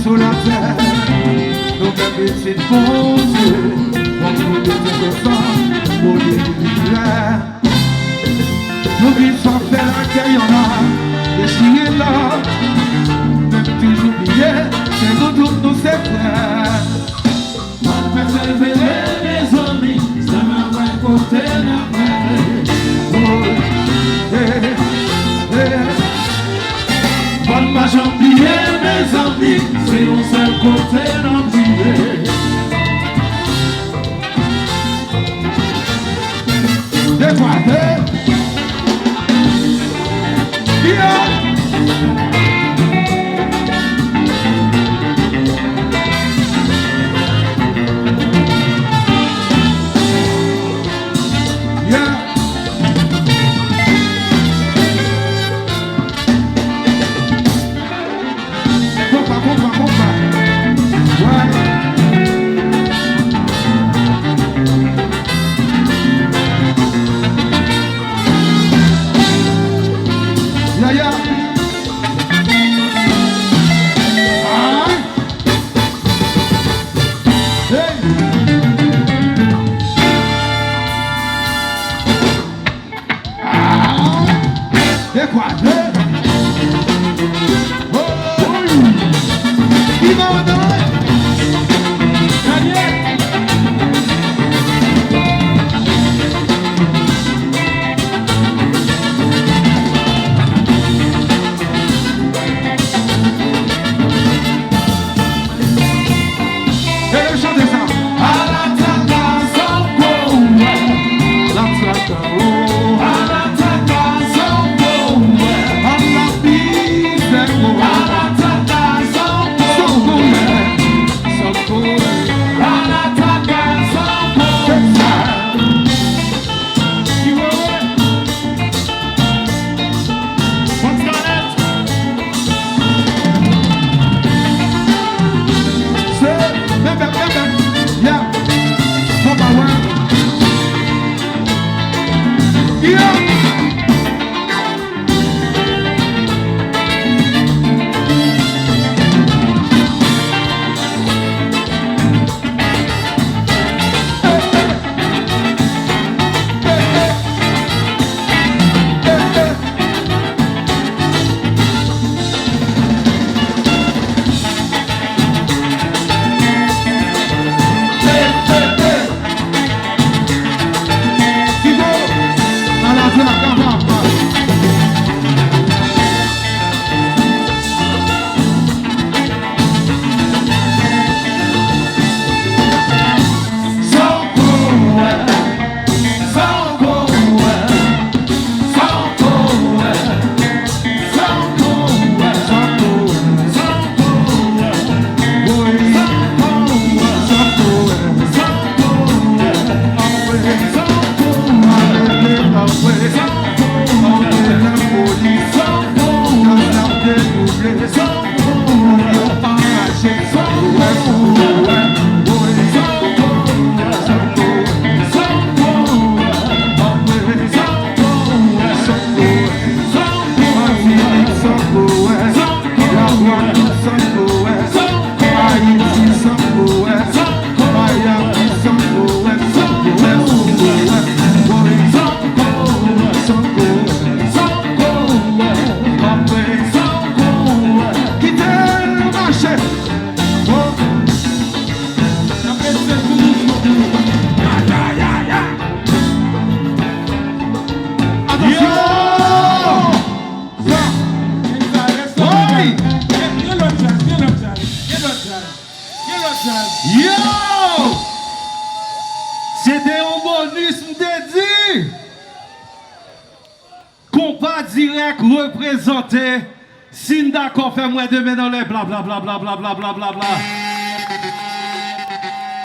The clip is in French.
sur la terre, nos petites pensées, on nous dit que ça, on dit que nous vivons faire la caille, on a déchiré là, même toujours oublié, c'est nous tous nous séparés. Mais c'est vrai, mes amis, ça m'a raconté la bonne ma jambier, mes amis, c'est un seul côté d'empiler. Décoiffé, yeah. Représenté, si d'accord, fais-moi demain dans les bla bla bla bla bla bla bla bla bla.